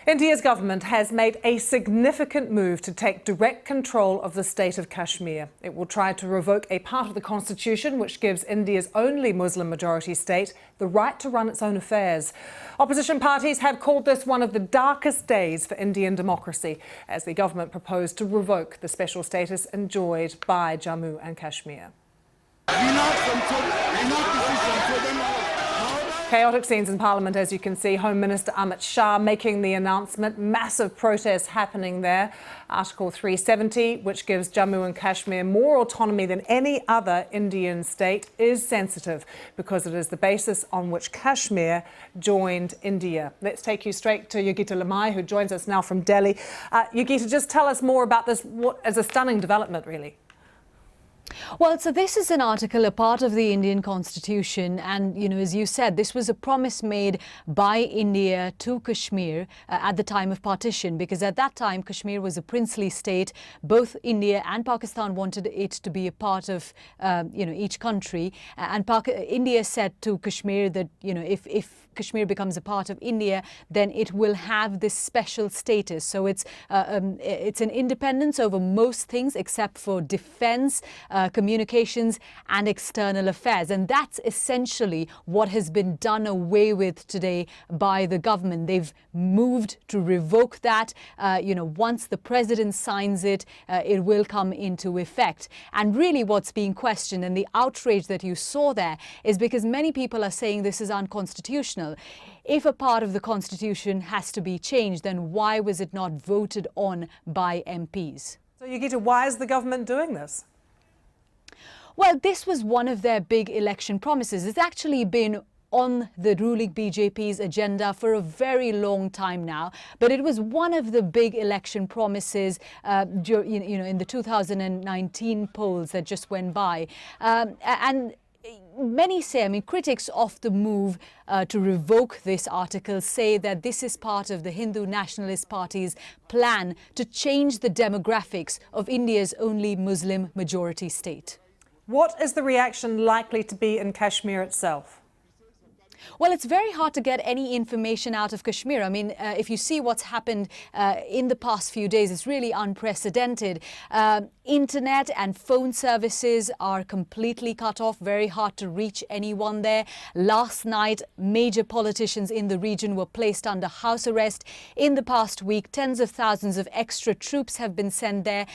India's government has made a significant move to take direct control of the state of Kashmir. It will try to revoke a part of the constitution which gives India's only Muslim-majority state the right to run its own affairs. Opposition parties have called this one of the darkest days for Indian democracy, as the government proposed to revoke the special status enjoyed by Jammu and Kashmir. Chaotic scenes in Parliament, as you can see. Home Minister Amit Shah making the announcement. Massive protests happening there. Article 370, which gives Jammu and Kashmir more autonomy than any other Indian state, is sensitive because it is the basis on which Kashmir joined India. Let's take you straight to Yogita Lamai, who joins us now from Delhi. Yogita, just tell us more about this, what is a stunning development, really. Well, so this is an article, a part of the Indian constitution. And, as you said, this was a promise made by India to Kashmir at the time of partition, because at that time, Kashmir was a princely state. Both India and Pakistan wanted it to be a part of, each country. And India said to Kashmir that, if Kashmir becomes a part of India, then it will have this special status. So it's an independence over most things except for defense, communications and external affairs. And that's essentially what has been done away with today by the government. They've moved to revoke that. Once the president signs it, it will come into effect. And really what's being questioned, and the outrage that you saw there, is because many people are saying this is unconstitutional. If a part of the constitution has to be changed, then why was it not voted on by MPs? So, Yogita, why is the government doing this? Well, this was one of their big election promises. It's actually been on the ruling BJP's agenda for a very long time now. But it was one of the big election promises, in the 2019 polls that just went by. And many say, critics of the move to revoke this article say that this is part of the Hindu Nationalist Party's plan to change the demographics of India's only Muslim majority state. What is the reaction likely to be in Kashmir itself? Well, it's very hard to get any information out of Kashmir. If you see what's happened in the past few days, it's really unprecedented. Internet and phone services are completely cut off, very hard to reach anyone there. Last night, major politicians in the region were placed under house arrest. In the past week, tens of thousands of extra troops have been sent there.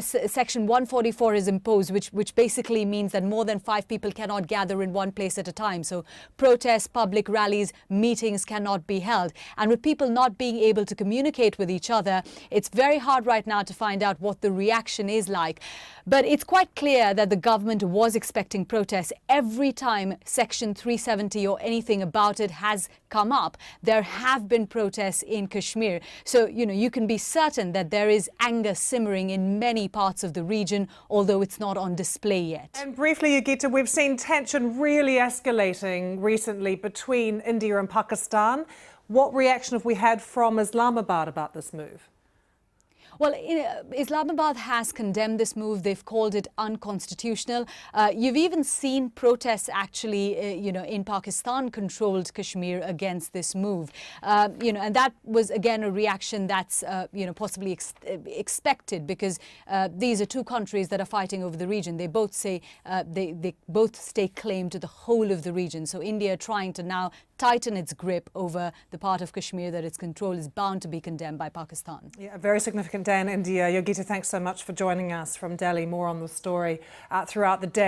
Section 144 is imposed, which basically means that more than 5 people cannot gather in one place at a time. So protests, public rallies, meetings cannot be held. And with people not being able to communicate with each other, it's very hard right now to find out what the reaction is like. But it's quite clear that the government was expecting protests. Every time Section 370 or anything about it has come up, there have been protests in Kashmir. So, you can be certain that there is anger simmering in many parts of the region, although it's not on display yet. And briefly, Yogita, we've seen tension really escalating recently between India and Pakistan. What reaction have we had from Islamabad about this move? Well, Islamabad has condemned this move. They've called it unconstitutional. You've even seen protests actually, in Pakistan-controlled Kashmir against this move. And that was, again, a reaction that's, possibly expected, because these are two countries that are fighting over the region. They both say they both stake claim to the whole of the region. So India trying to now tighten its grip over the part of Kashmir that its control is bound to be condemned by Pakistan. Yeah, a very significant day in India. Yogita, thanks so much for joining us from Delhi. More on the story throughout the day.